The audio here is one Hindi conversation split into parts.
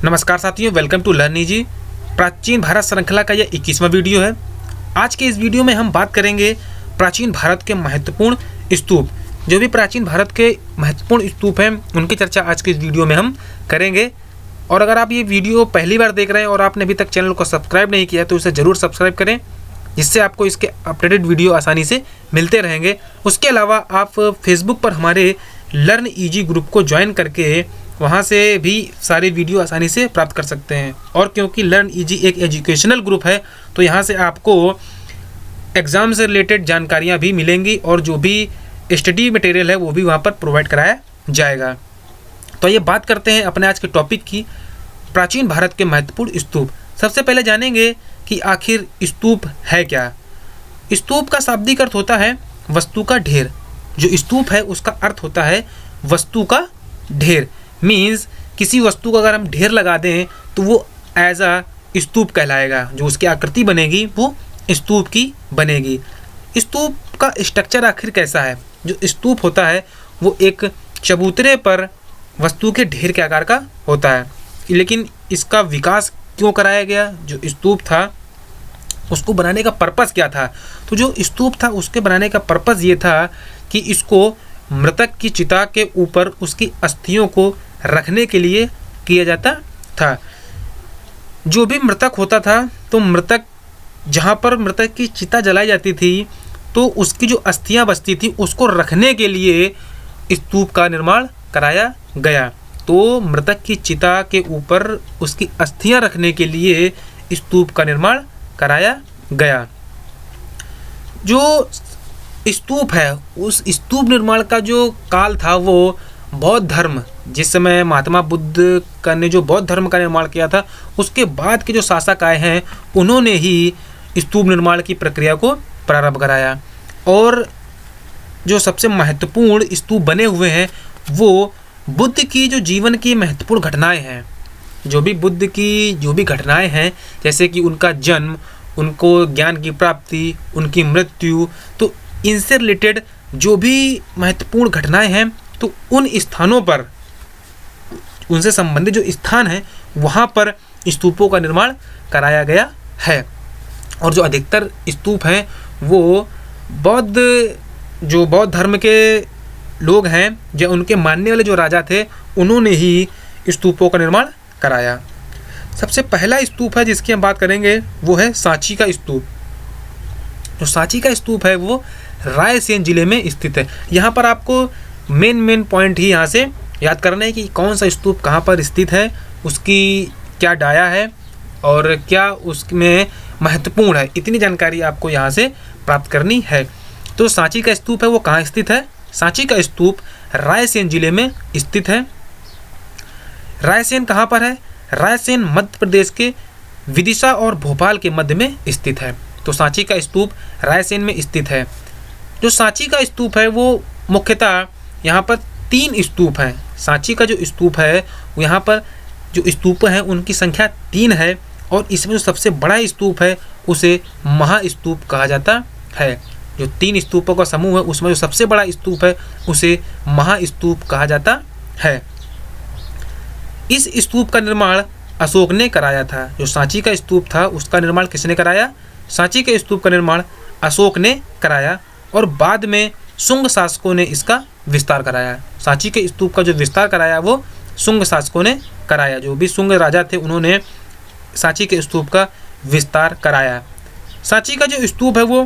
नमस्कार साथियों, वेलकम टू लर्न इजी। प्राचीन भारत श्रृंखला का यह 21वां वीडियो है। आज के इस वीडियो में हम बात करेंगे प्राचीन भारत के महत्वपूर्ण स्तूप। जो भी प्राचीन भारत के महत्वपूर्ण स्तूप हैं उनकी चर्चा आज के इस वीडियो में हम करेंगे। और अगर आप ये वीडियो पहली बार देख रहे हैं और आपने अभी तक चैनल को सब्सक्राइब नहीं किया तो इसे ज़रूर सब्सक्राइब करें, जिससे आपको इसके अपडेटेड वीडियो आसानी से मिलते रहेंगे। उसके अलावा आप फेसबुक पर हमारे लर्न इजी ग्रुप को ज्वाइन करके वहाँ से भी सारे वीडियो आसानी से प्राप्त कर सकते हैं। और क्योंकि लर्न इजी एक एजुकेशनल ग्रुप है तो यहाँ से आपको एग्ज़ाम से रिलेटेड जानकारियाँ भी मिलेंगी और जो भी स्टडी मटेरियल है वो भी वहाँ पर प्रोवाइड कराया जाएगा। तो ये बात करते हैं अपने आज के टॉपिक की, प्राचीन भारत के महत्वपूर्ण स्तूप। सबसे पहले जानेंगे कि आखिर स्तूप है क्या। स्तूप का शाब्दिक अर्थ होता है वस्तु का ढेर। जो स्तूप है उसका अर्थ होता है वस्तु का ढेर। मीन्स किसी वस्तु का अगर हम ढेर लगा दें तो वो एज अ स्तूप कहलाएगा। जो उसकी आकृति बनेगी वो स्तूप की बनेगी। स्तूप का स्ट्रक्चर आखिर कैसा है। जो स्तूप होता है वो एक चबूतरे पर वस्तु के ढेर के आकार का होता है। लेकिन इसका विकास क्यों कराया गया, जो स्तूप था उसको बनाने का पर्पस क्या था। तो जो स्तूप था उसके बनाने का पर्पस ये था कि इसको मृतक की चिता के ऊपर उसकी अस्थियों को रखने के लिए किया जाता था। जो भी मृतक होता था तो मृतक जहाँ पर मृतक की चिता जलाई जाती थी तो उसकी जो अस्थियाँ बचती थी उसको रखने के लिए स्तूप का निर्माण कराया गया। तो मृतक की चिता के ऊपर उसकी अस्थियाँ रखने के लिए स्तूप का निर्माण कराया गया। जो स्तूप है उस स्तूप निर्माण का जो काल था वो बौद्ध धर्म, जिस समय महात्मा बुद्ध का ने जो बौद्ध धर्म का निर्माण किया था उसके बाद के जो शासक आए हैं उन्होंने ही स्तूप निर्माण की प्रक्रिया को प्रारंभ कराया। और जो सबसे महत्वपूर्ण स्तूप बने हुए हैं वो बुद्ध की जो जीवन की महत्वपूर्ण घटनाएं हैं। जो भी बुद्ध की जो भी घटनाएं हैं, जैसे कि उनका जन्म, उनको ज्ञान की प्राप्ति, उनकी मृत्यु, तो इनसे रिलेटेड जो भी महत्वपूर्ण घटनाएं हैं तो उन स्थानों पर, उनसे संबंधित जो स्थान हैं वहाँ पर स्तूपों का निर्माण कराया गया है। और जो अधिकतर स्तूप हैं वो बौद्ध धर्म के लोग हैं, जो उनके मानने वाले जो राजा थे उन्होंने ही स्तूपों का निर्माण कराया। सबसे पहला स्तूप है जिसकी हम बात करेंगे वो है सांची का स्तूप। जो सांची का स्तूप है वो रायसेन जिले में स्थित है। यहाँ पर आपको मेन पॉइंट ही यहाँ से याद करना है कि कौन सा स्तूप कहाँ पर स्थित है, उसकी क्या डाया है और क्या उसमें महत्वपूर्ण है। इतनी जानकारी आपको यहाँ से प्राप्त करनी है। तो सांची का स्तूप है वो कहाँ स्थित है। सांची का स्तूप रायसेन जिले में स्थित है। रायसेन कहाँ पर है। रायसेन मध्य प्रदेश के विदिशा और भोपाल के मध्य में स्थित है। तो सांची का स्तूप रायसेन में स्थित है। जो सांची का स्तूप है वो मुख्यतः यहाँ पर 3 स्तूप हैं। सांची का जो स्तूप है यहाँ पर जो स्तूप हैं उनकी संख्या 3 है और इसमें जो सबसे बड़ा स्तूप है उसे महास्तूप कहा जाता है। जो 3 स्तूपों का समूह है उसमें जो सबसे बड़ा स्तूप है उसे महास्तूप कहा जाता है। इस स्तूप का निर्माण अशोक ने कराया था। जो सांची का स्तूप था उसका निर्माण किसने कराया। सांची के स्तूप का निर्माण अशोक ने कराया और बाद में शुंग शासकों ने इसका विस्तार कराया। सांची के स्तूप का जो विस्तार कराया वो शुंग शासकों ने कराया। जो भी शुंग राजा थे उन्होंने सांची के स्तूप का विस्तार कराया। सांची का जो स्तूप है वो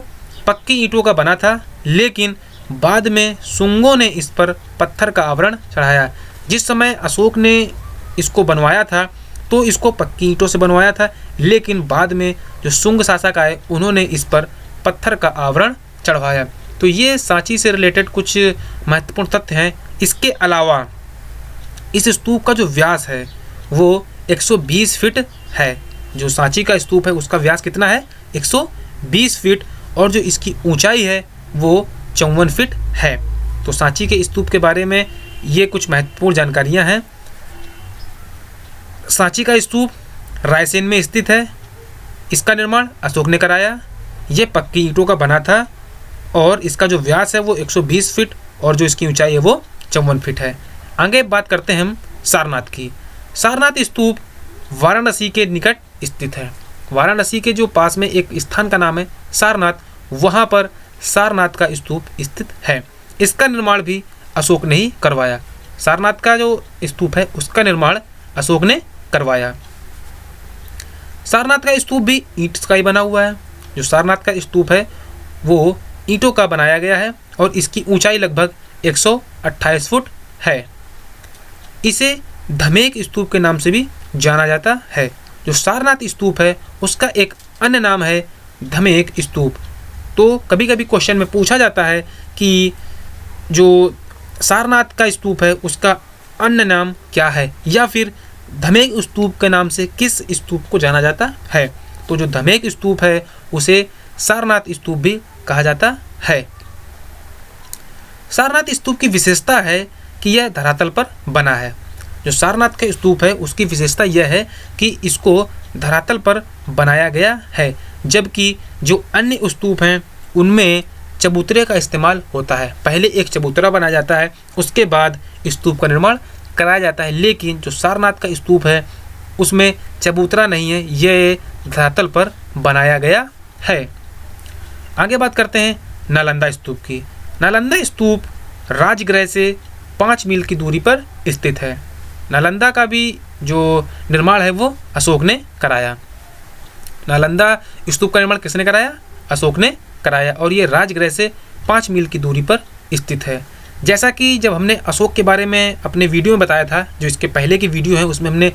पक्की ईंटों का बना था, लेकिन बाद में शुंगों ने इस पर पत्थर का आवरण चढ़ाया। जिस समय अशोक ने इसको बनवाया था तो इसको पक्की ईंटों से बनवाया था, लेकिन बाद में जो शुंग शासक आए उन्होंने इस पर पत्थर का आवरण चढ़वाया। तो ये सांची से रिलेटेड कुछ महत्वपूर्ण तथ्य हैं। इसके अलावा इस स्तूप का जो व्यास है वो 120 फीट है। जो सांची का स्तूप है उसका व्यास कितना है, 120 फीट, और जो इसकी ऊंचाई है वो 54 फीट है। तो सांची के स्तूप के बारे में ये कुछ महत्वपूर्ण जानकारियाँ हैं। सांची का स्तूप रायसेन में स्थित है। इसका निर्माण अशोक ने कराया। ये पक्की ईंटों का बना था और इसका जो व्यास है वो 120 फीट और जो इसकी ऊंचाई है वो 54 फीट है। आगे बात करते हैं हम सारनाथ की। सारनाथ स्तूप वाराणसी के निकट स्थित है। वाराणसी के जो पास में एक स्थान का नाम है सारनाथ, वहाँ पर सारनाथ का स्तूप स्थित है। इसका निर्माण भी अशोक ने ही करवाया। सारनाथ का जो स्तूप है उसका निर्माण अशोक ने करवाया। सारनाथ का स्तूप भी ईंट का ही बना हुआ है। जो सारनाथ का स्तूप है वो ईंटों का बनाया गया है और इसकी ऊंचाई लगभग 128 फुट है। इसे धमेक स्तूप के नाम से भी जाना जाता है। जो सारनाथ स्तूप है उसका एक अन्य नाम है धमेक स्तूप। तो कभी कभी क्वेश्चन में पूछा जाता है कि जो सारनाथ का स्तूप है उसका अन्य नाम क्या है, या फिर धमेक स्तूप के नाम से किस स्तूप को जाना जाता है। तो जो धमेक स्तूप है उसे सारनाथ स्तूप भी कहा जाता है। सारनाथ स्तूप की विशेषता है कि यह धरातल पर बना है। जो सारनाथ का स्तूप है उसकी विशेषता यह है कि इसको धरातल पर बनाया गया है, जबकि जो अन्य स्तूप हैं उनमें चबूतरे का इस्तेमाल होता है। पहले एक चबूतरा बनाया जाता है, उसके बाद स्तूप का निर्माण कराया जाता है। लेकिन जो सारनाथ का स्तूप है उसमें चबूतरा नहीं है, यह धरातल पर बनाया गया है। आगे बात करते हैं नालंदा स्तूप की। नालंदा स्तूप राजगृह से 5 मील की दूरी पर स्थित है। नालंदा का भी जो निर्माण है वो अशोक ने कराया। नालंदा स्तूप का निर्माण किसने कराया? अशोक ने कराया, और ये राजगृह से 5 मील की दूरी पर स्थित है। जैसा कि जब हमने अशोक के बारे में अपने वीडियो में बताया था, जो इसके पहले की वीडियो है उसमें हमने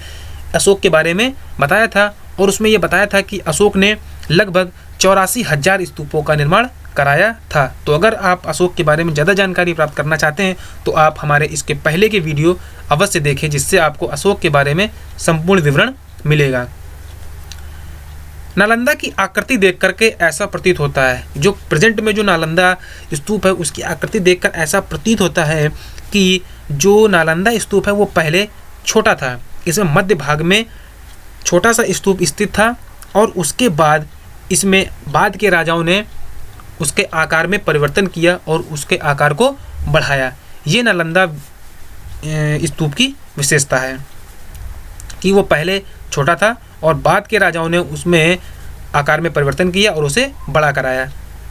अशोक के बारे में बताया था, और उसमें ये बताया था कि अशोक ने लगभग 84,000 स्तूपों का निर्माण कराया था। तो अगर आप अशोक के बारे में ज़्यादा जानकारी प्राप्त करना चाहते हैं तो आप हमारे इसके पहले के वीडियो अवश्य देखें, जिससे आपको अशोक के बारे में संपूर्ण विवरण मिलेगा। नालंदा की आकृति देख करके ऐसा प्रतीत होता है, जो प्रेजेंट में जो नालंदा स्तूप है उसकी आकृति देखकर ऐसा प्रतीत होता है कि जो नालंदा स्तूप है वो पहले छोटा था। इसमें मध्य भाग में छोटा सा स्तूप स्थित था, और उसके बाद इसमें बाद के राजाओं ने उसके आकार में परिवर्तन किया और उसके आकार को बढ़ाया। ये नालंदा स्तूप की विशेषता है कि वो पहले छोटा था और बाद के राजाओं ने उसमें आकार में परिवर्तन किया और उसे बड़ा कराया।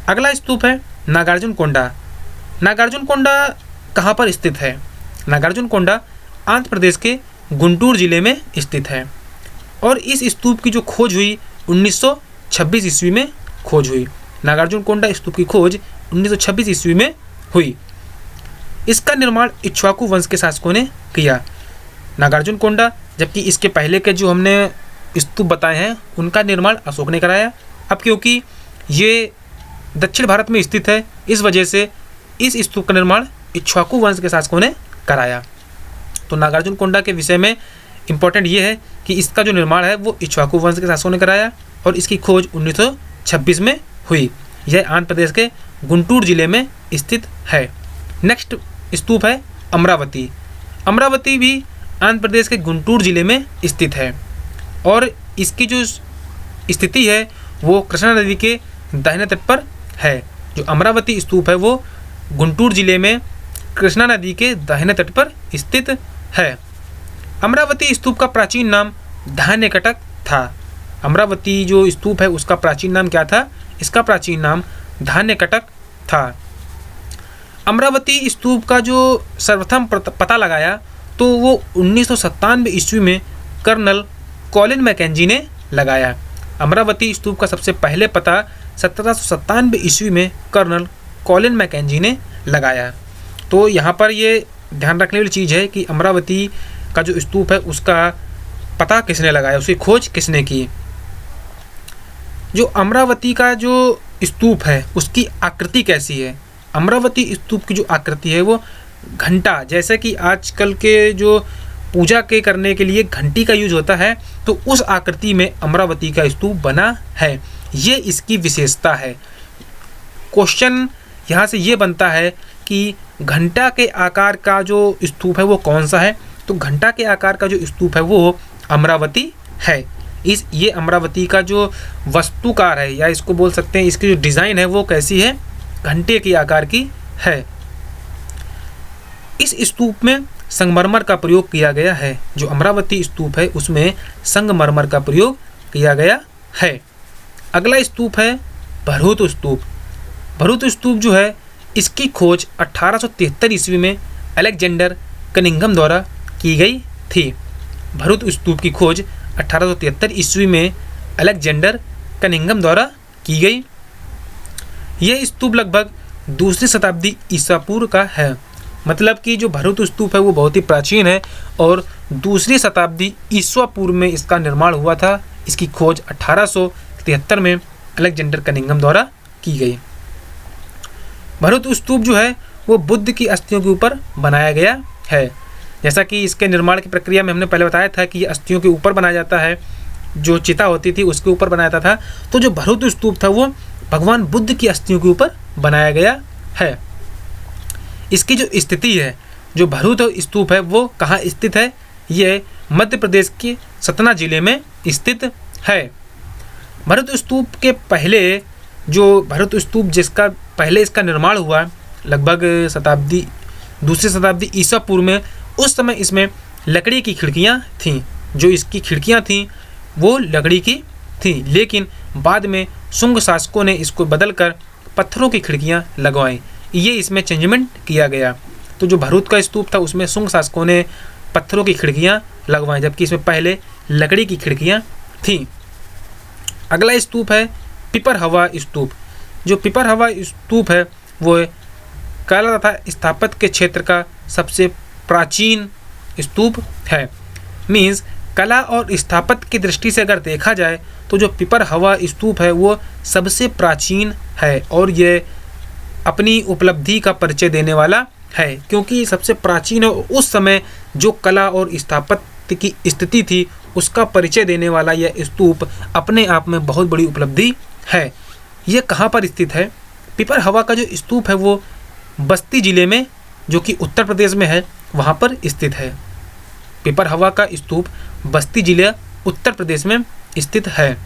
अगला स्तूप है नागार्जुनकोंडा। नागार्जुनकोंडा कहाँ पर स्थित है? नागार्जुनकोंडा आंध्र प्रदेश के गुंटूर जिले में स्थित है, और इस स्तूप की जो खोज हुई 1926 ईस्वी में खोज हुई। नागार्जुनकोंडा स्तूप की खोज 1926 ईस्वी में हुई। इसका निर्माण इक्ष्वाकु वंश के शासकों ने किया, नागार्जुनकोंडा, जबकि इसके पहले के जो हमने स्तूप बताए हैं उनका निर्माण अशोक ने कराया। अब क्योंकि ये दक्षिण भारत में स्थित है, इस वजह से इस स्तूप का निर्माण इक्ष्वाकु वंश के शासकों ने कराया। तो नागार्जुनकोंडा के विषय में इम्पोर्टेंट ये है कि इसका जो निर्माण है वो इक्ष्वाकु वंश के शासकों ने कराया, और इसकी खोज 1926 में हुई। यह आंध्र प्रदेश के गुंटूर जिले में स्थित है। नेक्स्ट स्तूप है अमरावती। अमरावती भी आंध्र प्रदेश के गुंटूर जिले में स्थित है, और इसकी जो स्थिति है वो कृष्णा नदी के दाहिने तट पर है। जो अमरावती स्तूप है वो गुंटूर जिले में कृष्णा नदी के दाहिने तट पर स्थित है। अमरावती स्तूप का प्राचीन नाम धान्यकटक था। अमरावती जो स्तूप है उसका प्राचीन नाम क्या था? इसका प्राचीन नाम धान्यकटक था। अमरावती स्तूप का जो सर्वप्रथम पता लगाया तो वो 1997 ईस्वी में कर्नल कॉलिन मैकेंजी ने लगाया। अमरावती स्तूप का सबसे पहले पता 1797 ईस्वी में कर्नल कॉलिन मैकेंजी ने लगाया। तो यहाँ पर ये ध्यान रखने वाली चीज़ है कि अमरावती का जो स्तूप है उसका पता किसने लगाया, उसकी खोज किसने की। जो अमरावती का जो स्तूप है उसकी आकृति कैसी है? अमरावती स्तूप की जो आकृति है वो घंटा, जैसे कि आजकल के जो पूजा के करने के लिए घंटी का यूज होता है, तो उस आकृति में अमरावती का स्तूप बना है। ये इसकी विशेषता है। क्वेश्चन यहाँ से ये बनता है कि घंटा के आकार का जो स्तूप है वो कौन सा है? तो घंटा के आकार का जो स्तूप है वो अमरावती है। ये अमरावती का जो वस्तुकार है, या इसको बोल सकते हैं इसकी जो डिज़ाइन है वो कैसी है? घंटे के आकार की है। इस स्तूप में संगमरमर का प्रयोग किया गया है। जो अमरावती स्तूप है उसमें संगमरमर का प्रयोग किया गया है। अगला स्तूप है भरूत स्तूप। भरूत स्तूप जो है इसकी खोज 1873 ईस्वी में अलेक्जेंडर कनिंघम द्वारा की गई थी। भरूत स्तूप की खोज 1873 ईस्वी में अलेक्जेंडर कनिंघम द्वारा की गई। यह स्तूप लगभग दूसरी शताब्दी ईसा पूर्व का है। मतलब कि जो भरूत स्तूप है वो बहुत ही प्राचीन है और दूसरी शताब्दी ईसा पूर्व में इसका निर्माण हुआ था। इसकी खोज 1873 में अलेक्जेंडर कनिंघम द्वारा की गई। भरूत स्तूप जो है वो बुद्ध की अस्थियों के ऊपर बनाया गया है। जैसा कि इसके निर्माण की प्रक्रिया में हमने पहले बताया था कि ये अस्थियों के ऊपर बनाया जाता है, जो चिता होती थी उसके ऊपर बनाया जाता था। तो जो भरूत स्तूप था वो भगवान बुद्ध की अस्थियों के ऊपर बनाया गया है। इसकी जो स्थिति है, जो भरूत स्तूप है वो कहाँ स्थित है? ये मध्य प्रदेश के सतना जिले में स्थित है। भरूत स्तूप के पहले जो भरूत स्तूप जिसका पहले इसका निर्माण हुआ लगभग दूसरी शताब्दी ईसा पूर्व में, उस समय इसमें लकड़ी की खिड़कियां थीं। जो इसकी खिड़कियां थीं वो लकड़ी की थी, लेकिन बाद में शुंग शासकों ने इसको बदलकर पत्थरों की खिड़कियां लगवाई। ये इसमें चेंजमेंट किया गया। तो जो भरूत का स्तूप था उसमें शुंग शासकों ने पत्थरों की खिड़कियां लगवाई, जबकि इसमें पहले लकड़ी की खिड़कियां थीं। अगला स्तूप है पिपरहवा स्तूप। जो पिपरहवा स्तूप है वो कला तथा स्थापत्य के क्षेत्र का सबसे प्राचीन स्तूप है। मीन्स कला और स्थापत्य की दृष्टि से अगर देखा जाए तो जो पिपरहवा स्तूप है वो सबसे प्राचीन है और ये अपनी उपलब्धि का परिचय देने वाला है, क्योंकि सबसे प्राचीन है। उस समय जो कला और स्थापत्य की स्थिति थी उसका परिचय देने वाला यह स्तूप अपने आप में बहुत बड़ी उपलब्धि है। यह कहाँ पर स्थित है? पिपरहवा का जो स्तूप है वो बस्ती जिले में, जो कि उत्तर प्रदेश में है, वहाँ पर स्थित है। पिपरहवा का स्तूप बस्ती जिले उत्तर प्रदेश में स्थित है।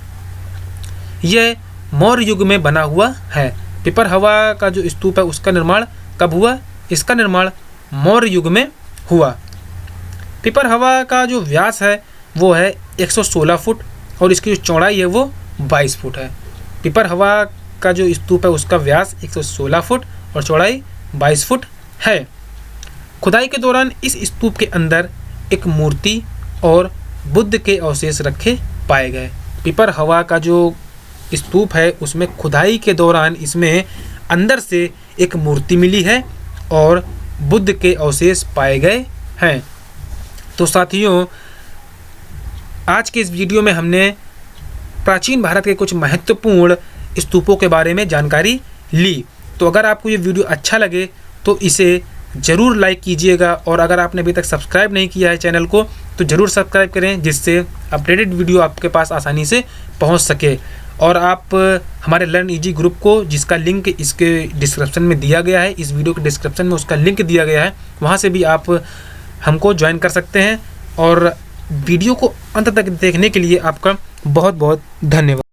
यह मौर्य युग में बना हुआ है। पिपरहवा का जो स्तूप है उसका निर्माण कब हुआ? इसका निर्माण मौर्य युग में हुआ। पिपरहवा का जो व्यास है वो है 116 फुट और इसकी जो चौड़ाई है वो 22 फुट है। पिपरहवा का जो स्तूप है उसका व्यास 116 फुट और चौड़ाई 22 फुट है। खुदाई के दौरान इस स्तूप के अंदर एक मूर्ति और बुद्ध के अवशेष रखे पाए गए। पिपरहवा का जो स्तूप है उसमें खुदाई के दौरान इसमें अंदर से एक मूर्ति मिली है और बुद्ध के अवशेष पाए गए हैं। तो साथियों, आज के इस वीडियो में हमने प्राचीन भारत के कुछ महत्वपूर्ण स्तूपों के बारे में जानकारी ली। तो अगर आपको ये वीडियो अच्छा लगे तो इसे ज़रूर लाइक कीजिएगा और अगर आपने अभी तक सब्सक्राइब नहीं किया है चैनल को तो ज़रूर सब्सक्राइब करें, जिससे अपडेटेड वीडियो आपके पास आसानी से पहुंच सके। और आप हमारे लर्न इजी ग्रुप को, जिसका लिंक इसके डिस्क्रिप्शन में दिया गया है, इस वीडियो के डिस्क्रिप्शन में उसका लिंक दिया गया है, वहाँ से भी आप हमको ज्वाइन कर सकते हैं। और वीडियो को अंत तक देखने के लिए आपका बहुत बहुत धन्यवाद।